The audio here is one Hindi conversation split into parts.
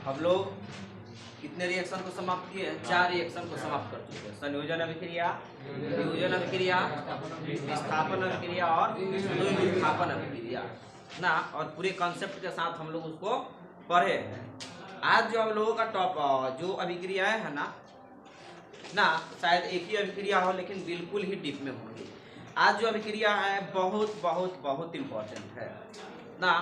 हम लोग कितने रिएक्शन को समाप्त किए हैं? 4 रिएक्शन को समाप्त कर चुके हैं। संयोजन अभिक्रिया, वियोजन अभिक्रिया, विस्थापन अभिक्रिया और द्विविस्थापन अभिक्रिया ना, और पूरे कॉन्सेप्ट के साथ हम लोग उसको पढ़े हैं। आज जो हम लोगों का जो अभिक्रियाएं है ना, शायद एक ही अभिक्रिया हो लेकिन बिल्कुल ही डीप में होंगी। आज जो अभिक्रिया है बहुत बहुत बहुत इम्पोर्टेंट है ना।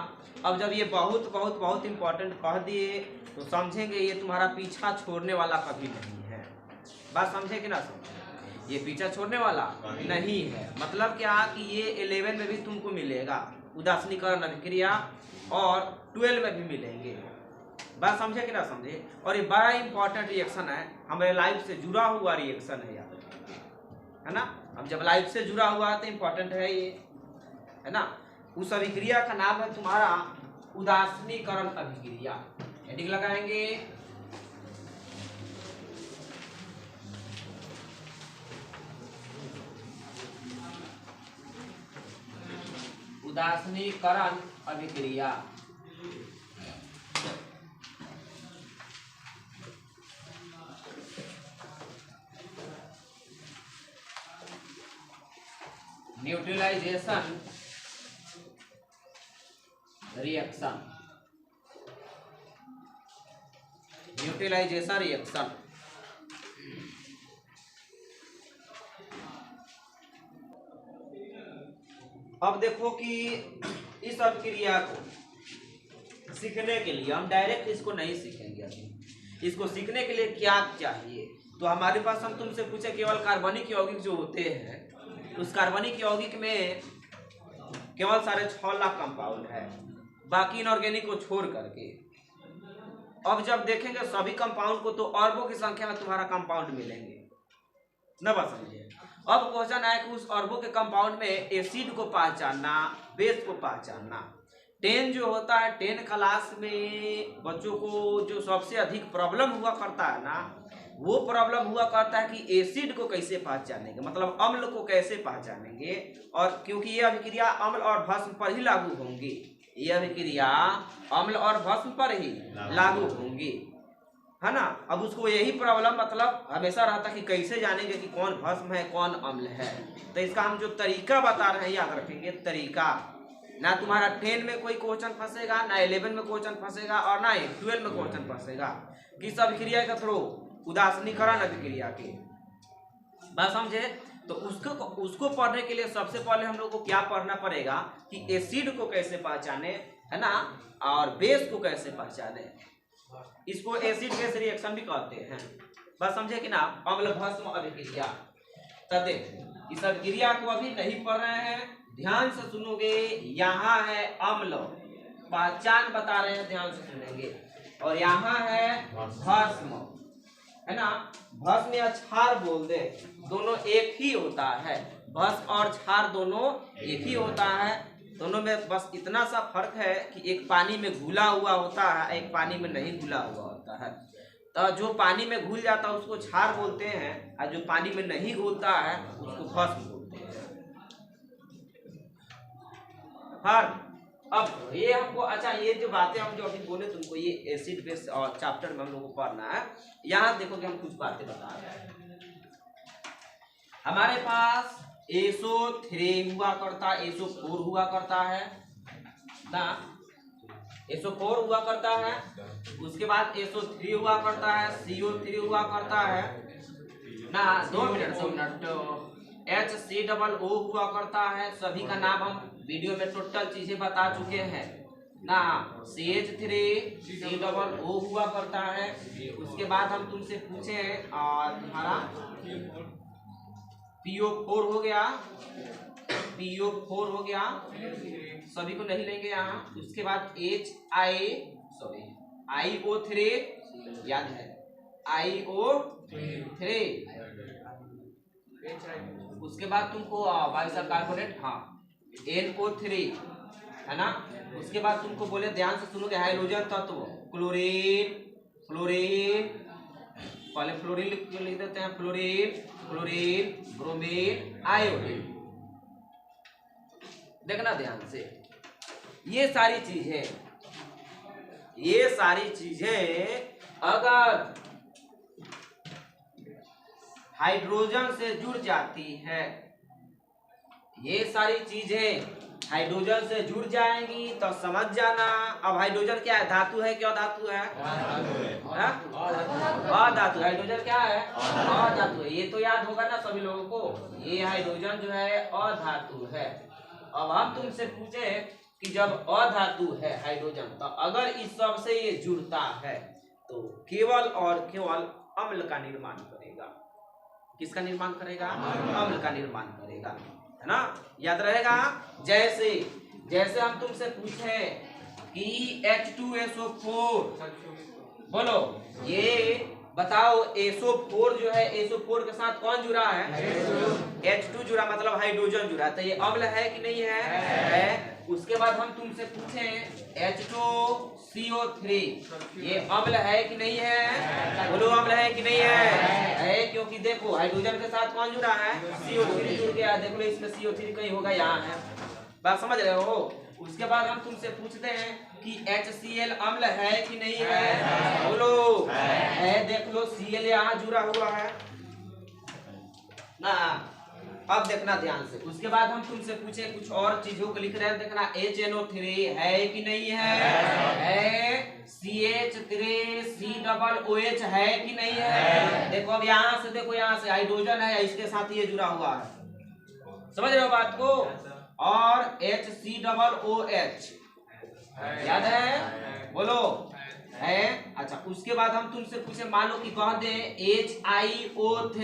अब जब ये बहुत बहुत बहुत इम्पोर्टेंट कह दिए तो समझेंगे ये तुम्हारा पीछा छोड़ने वाला कभी नहीं है। बात समझे कि ना समझे? ये पीछा छोड़ने वाला नहीं है। मतलब क्या कि ये 11 में भी तुमको मिलेगा, उदासीनीकरण अभिक्रिया, और 12 में भी मिलेंगे। बात समझे कि ना समझे? और ये बड़ा इंपॉर्टेंट रिएक्शन है, हमारे लाइफ से जुड़ा हुआ रिएक्शन है, याद रखिए, है ना। अब जब लाइफ से जुड़ा हुआ है तो इंपॉर्टेंट है ये, है ना। उस अभिक्रिया का नाम है तुम्हारा उदासीनीकरण अभिक्रिया। हेडिंग लगाएंगे उदासीनीकरण अभिक्रिया। Neutralization reaction, neutralization reaction. अब देखो कि इस अभिक्रिया को सीखने के लिए हम डायरेक्ट इसको नहीं सीखेंगे अभी। इसको सीखने के लिए क्या चाहिए? तो हमारे पास हम तुमसे पूछे केवल कार्बनिक यौगिक जो होते हैं, उस कार्बनिक यौगिक में केवल 6.5 लाख कंपाउंड है, बाकी इनऑर्गेनिक को छोड़ करके। अब जब देखेंगे सभी कंपाउंड को तो अरबों की संख्या में तुम्हारा कंपाउंड मिलेंगे ना। बात समझिए। अब क्वेश्चन है कि उस अरबों के कंपाउंड में एसिड को पहचानना, बेस को पहचानना। 10 जो होता है 10 क्लास में बच्चों को जो सबसे अधिक प्रॉब्लम हुआ करता है ना, वो प्रॉब्लम हुआ करता है कि एसिड को कैसे पहचानेंगे, मतलब अम्ल को कैसे पहचानेंगे। और क्योंकि ये अभिक्रिया अम्ल और भस्म पर ही लागू होंगी, ये अभिक्रिया अम्ल और भस्म पर ही लागू होंगी, है ना। अब उसको यही प्रॉब्लम मतलब हमेशा रहता कि कैसे जानेंगे कि कौन भस्म है कौन अम्ल है। तो इसका हम जो तरीका बता रहे हैं याद रखेंगे, तरीका। ना तुम्हारा 10 में कोई क्वेश्चन फंसेगा, ना 11 में क्वेश्चन फंसेगा, और ना 12 में क्वेश्चन फंसेगा। किस अभिक्रिया के थ्रू? उदासीनीकरण अभिक्रिया के। बात समझे? तो उसको पढ़ने के लिए सबसे पहले हम लोग को क्या पढ़ना पड़ेगा कि एसिड को कैसे पहचाने, है ना, और बेस को कैसे पहचाने। इसको एसिड बेस रिएक्शन भी कहते हैं। बात समझे कि ना। अम्ल भस्म अभिक्रिया। तब देखो इस अभिक्रिया को अभी नहीं पढ़ रहे हैं, ध्यान से सुनोगे। यहाँ है अम्ल, पहचान बता रहे हैं, ध्यान से सुनेंगे। और यहाँ है भस्म, है ना। भस्म या क्षार बोल दे, दोनों एक ही होता है। भस्म और क्षार दोनों एक ही होता है। दोनों में बस इतना सा फर्क है कि एक पानी में घुला हुआ होता है, एक पानी में नहीं घुला हुआ होता है। तो जो पानी में घुल जाता है उसको क्षार बोलते हैं, और जो पानी में नहीं घुलता है उसको भस्म बोलते हैं। फर्क। अब ये हमको, अच्छा ये जो बातें हम जो अभी बोले तुमको, ये एसिड बेस और चैप्टर में हम लोग को पढ़ना है। यहाँ देखो कि हम कुछ बातें बता रहे हैं। हमारे पास SO3 हुआ करता है, SO4 हुआ करता है ना, SO4 हुआ करता है। उसके बाद SO3 हुआ करता है, CO3 हुआ करता है ना। 2 मिनट HCOO हुआ करता है। सभी का नाम हम वीडियो में टोटल चीजें बता चुके हैं ना। CH3 COO हुआ करता है। उसके बाद हम तुमसे पूछे तुम्हारा PO4 हो गया, PO4 हो गया, सभी को नहीं लेंगे यहाँ। उसके बाद IO3 याद है, IO3। उसके बाद तुमको बाइसर कार्बोनेट, हाँ, NO3, है ना। उसके बाद तुमको बोले, ध्यान से सुनोगे, हाइड्रोजन तत्व क्लोरीन, फ्लोरीन, पहले फ्लोरीन लिख देते हैं, फ्लोरीन, क्लोरीन, ब्रोमीन, आयोडीन। देखना ध्यान से, ये सारी चीजें ये सारी चीजें अगर हाइड्रोजन से जुड़ जाती है, ये सारी चीजें हाइड्रोजन से जुड़ जाएंगी तो समझ जाना। अब हाइड्रोजन क्या है? धातु है, क्या धातु है? अधातु। हाइड्रोजन क्या है? अधातु है। ये तो याद होगा ना सभी लोगों को, ये हाइड्रोजन जो है अधातु है। अब हम तुमसे पूछे कि जब अधातु है हाइड्रोजन, तो अगर इस सब से ये जुड़ता है तो केवल और केवल अम्ल का निर्माण करेगा। किसका निर्माण करेगा? अम्ल का निर्माण करेगा, है ना? याद रहेगा। जैसे जैसे हम तुमसे पूछे कि H2SO4, बोलो ये बताओ SO4 जो है, SO4 के साथ कौन जुड़ा है? H2 जुड़ा, मतलब हाइड्रोजन जुड़ा, तो ये अम्ल है कि नहीं है? है। उसके बाद हम तुमसे पूछे H2CO3, ये अम्ल है कि नहीं है? बोलो अम्ल है कि नहीं है? क्योंकि देखो हाइड्रोजन के साथ कौन जुड़ा है? CO3 जुड़ गया। देख लो इसमें CO3 कहीं होगा, यहाँ है। बात समझ रहे हो? उसके बाद हम तुमसे पूछते हैं कि HCl अम्ल है कि नहीं है? बोलो है। देख लो Cl यहाँ जुड़ा हुआ है ना। अब देखना ध्यान से। उसके बाद हम तुमसे पूछे कुछ और चीजों को लिख रहे हैं, देखना HNO3 है कि नहीं है? CH3COOH है कि नहीं है? देखो अब यहाँ से देखो, यहाँ से हाइड्रोजन है, इसके साथ ये जुड़ा हुआ है। समझ रहे हो बात को? और HCOOH याद है? बोलो है। अच्छा, उसके बाद हम तुमसे पूछे, मान लो कि कह दे HiO3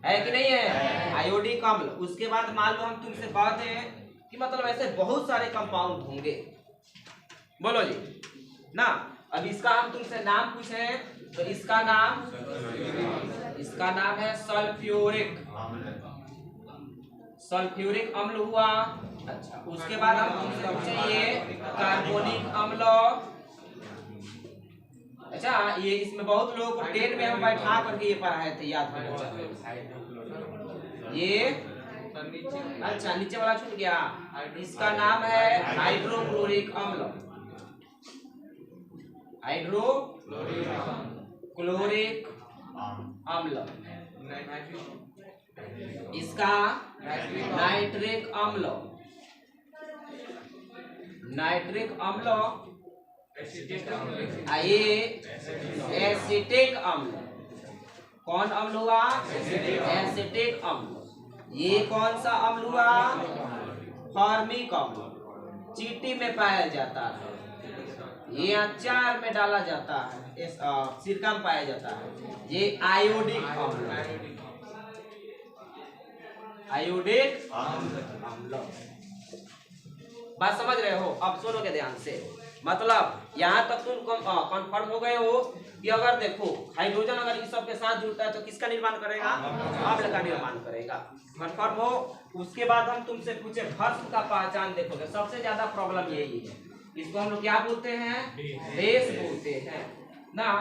है कि नहीं है? आयोडिक अम्ल। उसके बाद मान लो हम तुमसे कह दें कि मतलब ऐसे बहुत सारे कंपाउंड होंगे, बोलो जी ना। अब इसका हम तुमसे नाम पूछे तो इसका नाम है सल्फ्यूरिक अम्ल हुआ। अच्छा, उसके बाद हम तुमसे पूछे ये कार्बोनिक अम्ल। अच्छा, ये इसमें बहुत लोगों को 10 में हम बैठा करके ये पढ़ाए थे, याद होना चाहिए। ये अच्छा नीचे वाला छूट गया। इसका नाम है हाइड्रोक्लोरिक अम्ल। हाइड्रोक्लोरिक अम्ल। इसका नाइट्रिक अम्ल। ये एसिटिक अम्ल। कौन अम्ल हुआ? एसिटिक अम्ल। ये कौन सा अम्ल हुआ? फॉर्मिक अम्ल। चींटी में पाया जाता है, ये अचार में डाला जाता है, सिरका में पाया जाता है। ये आयोडिक अम्ल। बात समझ रहे हो? अब सुनोगे ध्यान से। मतलब यहाँ तक तुम कंफर्म हो गए हो कि अगर देखो हाइड्रोजन अगर इस सब के साथ जुड़ता है तो किसका निर्माण करेगा? अम्ल का निर्माण करेगा। कंफर्म हो? उसके बाद हम तुमसे पूछे भस्म का पहचान। देखोगे सबसे ज्यादा प्रॉब्लम यही है। इसको हम लोग क्या बोलते हैं? बेस बोलते हैं ना,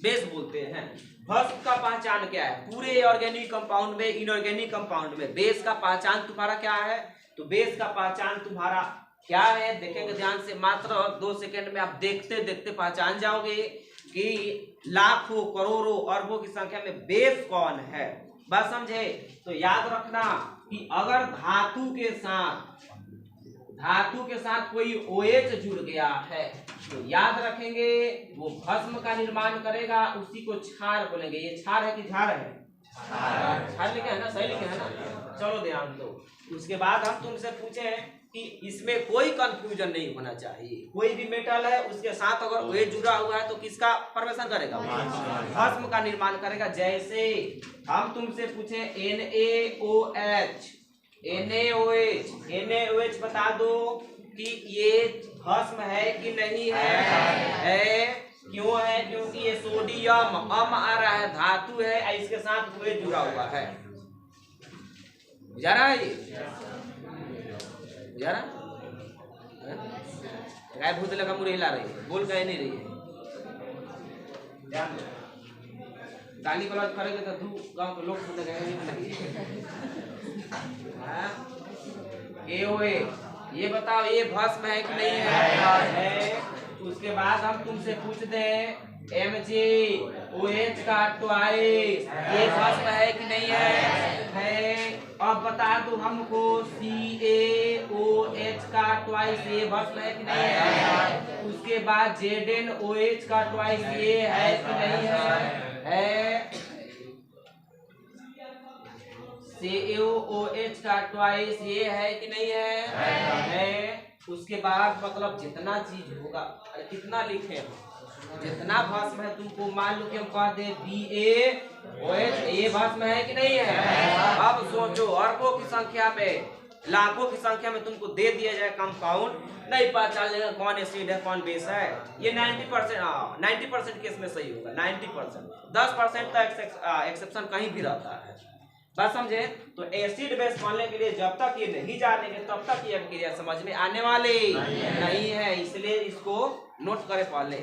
बेस बोलते हैं। भस्म का पहचान क्या है? पूरे ऑर्गेनिक कंपाउंड में, इनऑर्गेनिक कंपाउंड में बेस का पहचान तुम्हारा क्या है? तो बेस का पहचान तुम्हारा क्या है? देखेंगे ध्यान से, मात्र 2 सेकंड में आप देखते देखते पहचान जाओगे कि लाखों करोड़ों अरबों की संख्या में बेस कौन है। बात समझे? तो याद रखना कि अगर धातु के साथ कोई OH जुड़ गया है तो याद रखेंगे वो भस्म का निर्माण करेगा, उसी को क्षार बोलेंगे। ये क्षार है कि झार है? क्षार लिखे है ना, सही लिखे है ना? चलो ध्यान दो। उसके बाद हम तुमसे पूछे कि इसमें कोई कंफ्यूजन नहीं होना चाहिए। कोई भी मेटल है उसके साथ अगर OH जुड़ा हुआ है तो किसका फॉर्मेशन करेगा? भस्म का निर्माण करेगा। जैसे हम तुमसे पूछे NaOH बता दो कि ये भस्म है कि नहीं है? क्यों है? क्योंकि ये सोडियम आ रहा है, धातु है, इसके साथ OH जुड़ा हुआ है। बुझा रहा है? ये बुझा रहा? गाय भूत लगा मुझे हिला रही है, बोल कह नहीं रही है। गाली गलौज करेंगे तो तू गांव के लोग सुनेंगे। AOH ये बताओ ये भस्म है कि नहीं है? उसके बाद हम तुमसे पूछ दें MgOH का ट्वाइस, ये भस्म है कि नहीं है? अब बता दो हमको CaOH का ट्वाइस, ये भस्म है कि नहीं है? उसके बाद ZnOH का ट्वाइस, ये है कि नहीं है? CaOH का ट्वाइस, ये है कि नहीं है? उसके बाद मतलब जितना चीज होगा, अरे कितना लिखे हम, जितना भस्म है तुमको मान लो कि हम कह दे BaOH, ये भस्म है कि नहीं है? अब सोचो अरबों की संख्या में, लाखों की संख्या में तुमको दे दिया जाए कंपाउंड, नहीं पता चलेगा कौन एसिड है कौन बेस है। ये 90% केस में सही होगा, 90%। 10% का एक्सेप्शन कहीं भी रहता है। बात समझे? तो एसिड बेस बनने के लिए जब तक ये नहीं जानेंगे तब तक ये अभिक्रिया समझ में आने वाली नहीं है, इसलिए इसको नोट करें पहले।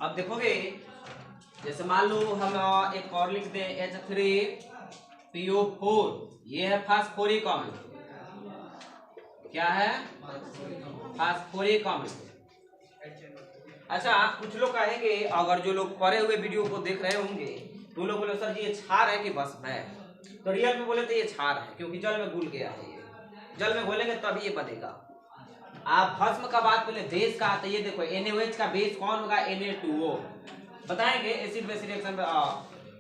अब देखोगे जैसे मान लो हम एक और लिख दें H3PO4, ये है फास्फोरिक अम्ल। क्या है? फास्फोरिक अम्ल। अच्छा कुछ लोग कहेंगे, अगर जो लोग पढ़े हुए वीडियो को देख रहे होंगे तो लोग बोले सर जी ये क्षार है कि भस्म है? तो रियल में बोले तो ये क्षार है, क्योंकि जल में घुल गया है। ये जल में घोलेंगे तभी ये बनेगा। आप भस्म का बात बोले बेस का, तो ये देखो NaOH का बेस कौन होगा? Na2O। बताएंगे एसिड बेस रिएक्शन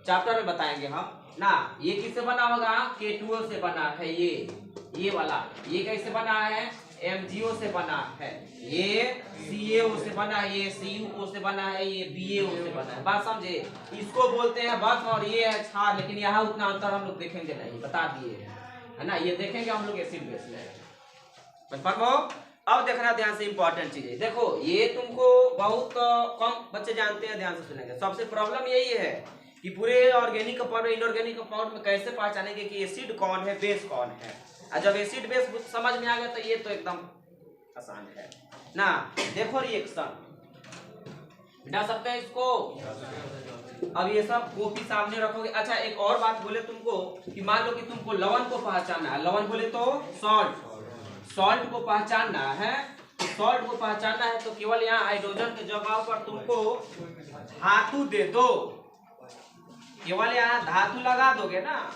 चैप्टर में बताएंगे हम ना। ये किससे बना होगा? K2O से बना है। ये वाला ये कैसे बना है? MgO से बना है। ये CaO से बना है, ये CuO से बना है, ये BaO से बना है। बात समझे? इसको बोलते हैं भस्म और ये है क्षार, लेकिन यहाँ उतना अंतर हम लोग देखेंगे नहीं, बता दिए है ना। ये देखेंगे हम लोग एसिड बेस में। अब देखना ध्यान से, इंपॉर्टेंट चीज है। देखो ये तुमको बहुत कम बच्चे जानते हैं, ध्यान से सुनेंगे। सबसे प्रॉब्लम यही है कि पूरे ऑर्गेनिक कंपाउंड इनऑर्गेनिक कंपाउंड में कैसे पहचानेंगे कि एसिड कौन है बेस कौन है। और जब एसिड बेस समझ में आ गया तो ये तो एकदम आसान है ना। देखो रिएक्शन बिठा सकते हैं इसको। अब ये सब कॉपी सामने रखोगे। अच्छा एक और बात बोले तुमको कि मान लो कि तुमको लवण को पहचानना है। लवण बोले तो सॉल्ट को पहचानना है। सॉल्ट को पहचानना है तो केवल यहाँ हाइड्रोजन के जगह पर तुमको धातु दे दो। केवल यहाँ धातु लगा दोगे ना,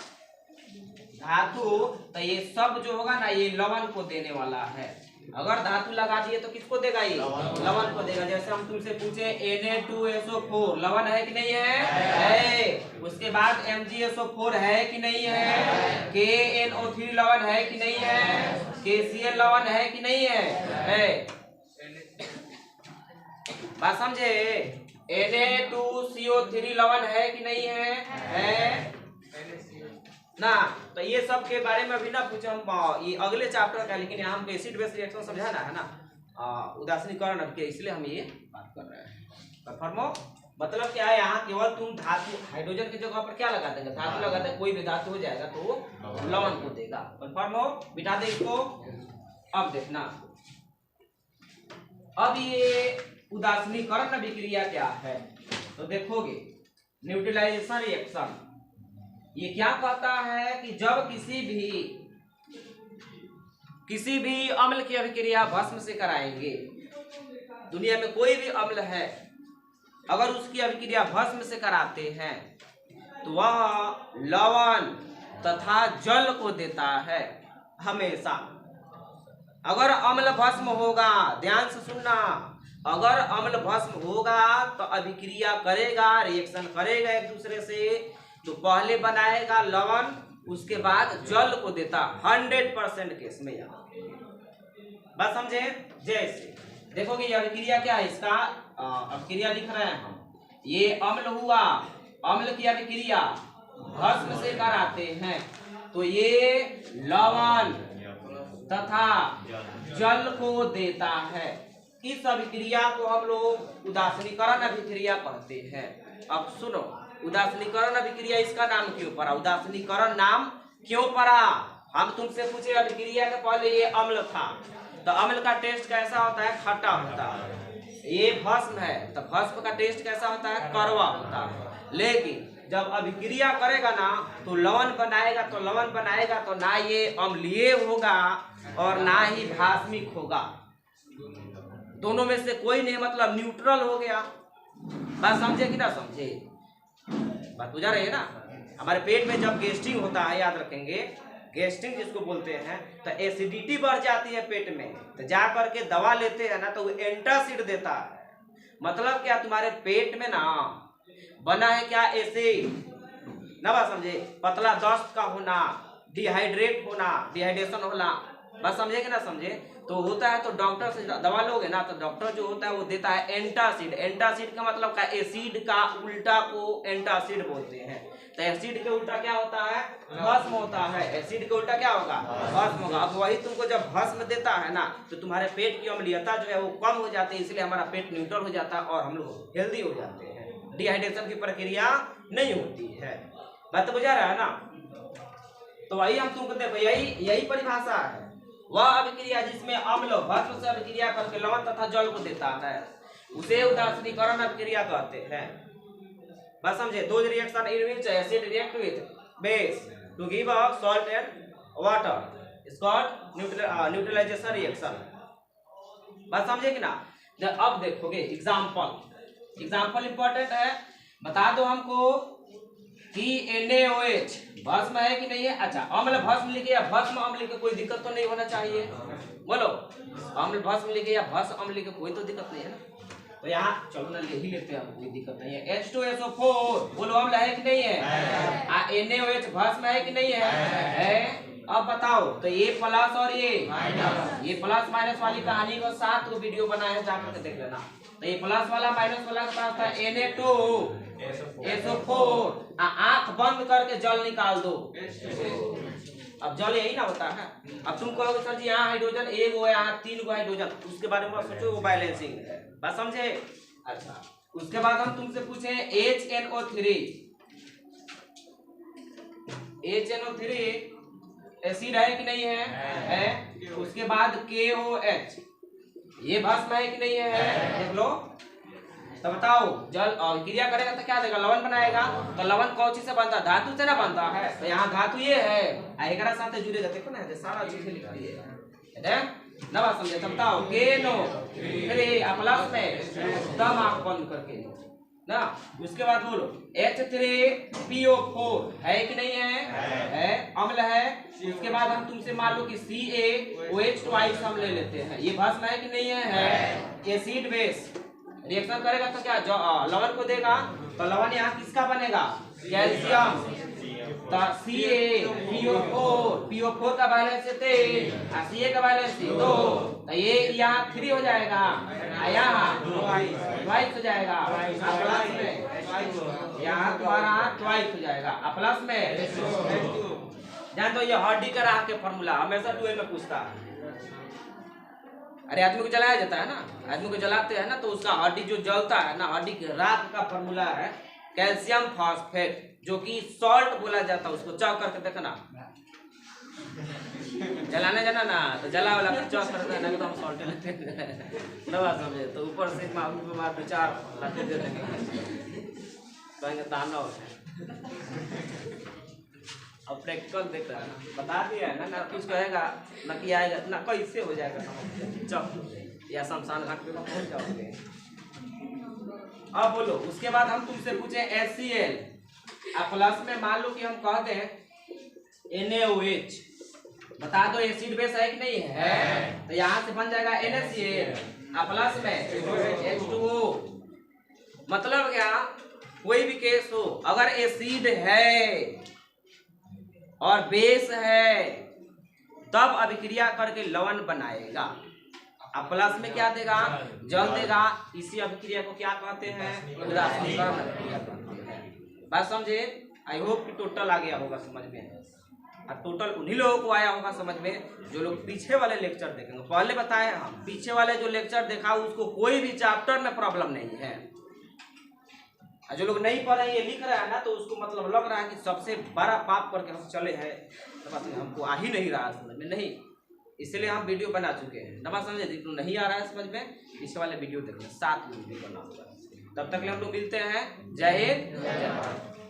धातु, तो ये सब जो होगा ना ये लवण को देने वाला है। अगर धातु लगा दिए तो किसको देगा? ये लवण को देगा। जैसे हम तुमसे पूछे Na2SO4 लवण है कि नहीं है? उसके बाद MgSO4 है कि नहीं है? KNO3 लवण है कि नहीं है? KCl लवण है कि नहीं है? बात समझे? Na2CO3 लवण है कि नहीं है? ना। तो ये सब के बारे में अभी ना पूछे हम, ये अगले चैप्टर का, लेकिन यहाँ हमको एसिड बेस रिएक्शन समझाना है ना, उदासीनीकरण अभिक्रिया, इसलिए हम ये बात कर रहे हैं। परफॉर्मो मतलब क्या है? यहाँ केवल तुम धातु हाइड्रोजन की जगह पर क्या लगा देंगे? धातु लगा देंगे। कोई भी धातु हो जाएगा तो लवण को देगा। परफॉर्मो बिठा दे इसको। अब देखना, अब ये उदासीनीकरण अभिक्रिया क्या है तो देखोगे न्यूट्रलाइजेशन रिएक्शन। ये क्या कहता है कि जब किसी भी अम्ल की अभिक्रिया भस्म से कराएंगे, दुनिया में कोई भी अम्ल है अगर उसकी अभिक्रिया भस्म से कराते हैं तो वह लवण तथा जल को देता है हमेशा। अगर अम्ल भस्म होगा, ध्यान से सुनना, अगर अम्ल भस्म होगा तो अभिक्रिया करेगा, रिएक्शन करेगा एक दूसरे से, तो पहले बनाएगा लवण, उसके बाद जल को देता 100% केस में। यहाँ बात समझे? जैसे देखोगे ये अभिक्रिया क्या है, इसका अभिक्रिया लिख रहे हैं हम। ये अम्ल हुआ, अम्ल की अभिक्रिया भस्म से कराते हैं तो ये लवण तथा जल को देता है। इस अभिक्रिया को हम लोग उदासीनीकरण अभिक्रिया कहते हैं। अब सुनो, उदासीनीकरण अभिक्रिया इसका नाम क्यों पड़ा? उदासीनीकरण नाम क्यों पड़ा? हम तुमसे पूछे अभिक्रिया के पहले ये अम्ल था, तो अम्ल का टेस्ट कैसा होता है? खट्टा होता है। ये भस्म है तो भस्म का टेस्ट कैसा होता है? कड़वा होता है। लेकिन जब अभिक्रिया करेगा ना तो लवण बनाएगा, तो लवण बनाएगा तो ना ये अम्लीय होगा और ना ही भास्मिक होगा, दोनों में से कोई नहीं, मतलब न्यूट्रल हो गया। बात समझे कि ना समझे? बात बुझा रही है ना? हमारे पेट में जब गैस्ट्रिक होता है, याद रखेंगे, गैस्ट्रिक जिसको बोलते हैं, तो एसिडिटी बढ़ जाती है पेट में, तो जा करके दवा लेते हैं ना तो वो एंटासिड देता है। मतलब क्या, तुम्हारे पेट में ना बना है क्या, एसिड ना। बात समझे? पतला दस्त का होना, डिहाइड्रेट होना, डिहाइड्रेशन होना, बात समझे कि ना समझे? तो होता है, तो डॉक्टर से दवा लोगे ना तो डॉक्टर जो होता है वो देता है एंटासिड। एंटासिड का मतलब का एसिड का उल्टा को एंटासिड बोलते हैं। तो एसिड के उल्टा क्या होता है? भस्म होता है। एसिड के उल्टा क्या होगा? भस्म होगा। अब वही तुमको जब भस्म देता है ना तो तुम्हारे पेट की अम्लीयता जो है वो कम हो जाती है, इसलिए हमारा पेट न्यूट्रल हो जाता है और हम लोग हेल्दी हो जाते हैं, डिहाइड्रेशन की प्रक्रिया नहीं होती है। बात तो बुझा रहा है ना? तो वही हम तुमको देखो, यही परिभाषा है। वह अभिक्रिया जिसमें अम्ल भस्म से अभिक्रिया करके लवण तथा जल को देता है उसे उदासीनीकरण अभिक्रिया कहते हैं। बस समझे? दो reaction in which acid react with base to give a salt and water is called neutralization reaction. बस समझे कि ना? जब अब देखोगे एग्जांपल इंपॉर्टेंट है। बता दो हमको कि NaOH भस्म है कि नहीं है? अच्छा, अम्ल भस्म लिखे या भस्म अम्ल लिखे, कोई दिक्कत तो नहीं होना चाहिए, बोलो। अम्ल भस्म लिखे या भस्म अम्ल लिखे, कोई तो दिक्कत नहीं है ना। तो यहाँ चलो ना ले ही लेते हैं, कोई दिक्कत नहीं है। H2SO4 बोलो अम्ल है कि नहीं है? NaOH भस्म है कि नहीं है? अब बताओ, तो ये प्लस और ये प्लस माइनस वाली कहानी को 7 वीडियो बनाए हैं, जाकर के देख लेना। तो ये प्लस वाला माइनस वाला के पास था Na2SO4, आंख बंद करके जल निकाल दो। अब जल यही ना होता है। अब तुम कहोगे सर जी यहाँ हाइड्रोजन 1 गो है, यहाँ 3 गो हाइड्रोजन, उसके बारे में सोचो, वो बैलेंसिंग है। बात समझे? अच्छा, उसके बाद हम तुमसे पूछे HNO3 एसिड है कि नहीं है? उसके बाद KOH ये भस्म है कि नहीं है? देख लो। तो बताओ, जल क्रिया करेगा तो क्या देगा? लवण बनाएगा। तो लवण कौन चीज से बनता है? धातु से ना बनता है। तो यहाँ धातु ये है, एकरा साथ जुड़ेगा। देखो ना, सारा चीज लिखा है ना। बात समझे? तो बताओ KNO3 प्लस में दम आंख बंद करके ना। उसके बाद बोलो H3PO4 है कि नहीं है? अम्ल है। उसके बाद हम तुमसे मान लो कि CaOH ट्वाइस हम ले लेते हैं, ये भस्म है कि नहीं है? एसिड बेस रिएक्शन करेगा तो क्या लवण को देगा। तो लवण यहाँ किसका बनेगा? कैल्शियम। तो PO4 का बैलेंस 3, Ca का बैलेंस 2, तो ये यहाँ 3 हो जाएगा, यहाँ ट्वाइस हो जाएगा। प्लस में यहाँ तुम्हारा ट्वाइस हो जाएगा, प्लस में जान। तो ये हड्डी का राह के फॉर्मूला हमेशा 2 में पूछता है। अरे आदमी को जलाया जाता है ना, आदमी को जलाते हैं ना, तो उसका हड्डी जो जलता है ना, हड्डी के राख का फॉर्मूला है कैल्शियम फॉस्फेट, जो कि सॉल्ट बोला जाता है। उसको चॉक करके देखना, जलाने जाना ना तो जला वाला चॉक करते हैं ना, तो हम सॉल्ट लेते हैं ना। बात समझे? तो ऊपर से मार 2-4 लाते दे देंगे, कहेंगे ताना होता है। अब प्रैक्टिकल देख रहा है, बता दिया है ना कुछ कहेगा ना कि आएगा ना, कैसे हो जाएगा चौक या शमशान घाट पे पहुंच जाओगे। अब बोलो, उसके बाद हम तुमसे पूछे HCl प्लस में मान लो कि हम कहते हैं NaOH, बता दो एसिड बेस है कि नहीं है? तो यहाँ से बन जाएगा NaCl प्लस में H2O। मतलब क्या, कोई भी केस हो, अगर एसिड है और बेस है तब अभिक्रिया करके लवण बनाएगा। अब प्लस में क्या देगा? जल देगा। इसी अभिक्रिया को क्या कहते हैं? उदासीनीकरण अभिक्रिया कहते हैं। बात समझे? आई होप कि टोटल आ गया होगा समझ में। और टोटल उन्हीं लोगों को आया होगा समझ में जो लोग पीछे वाले लेक्चर देखेंगे। पहले बताए हम, पीछे वाले जो लेक्चर देखा उसको कोई भी चैप्टर में प्रॉब्लम नहीं है। जो लोग नहीं पढ़ रहे, ये लिख रहा है ना, तो उसको मतलब लग रहा है कि सबसे बड़ा पाप करके हम चले हैं, तो हमको आ ही नहीं रहा समझ में। नहीं, इसलिए हम वीडियो बना चुके हैं। ना समझे? तो नहीं आ रहा है समझ में, इस वाले वीडियो देखना, 7 वीडियो बना होगा। तब तक हम लोग मिलते हैं। जय हिंद, जय भारत।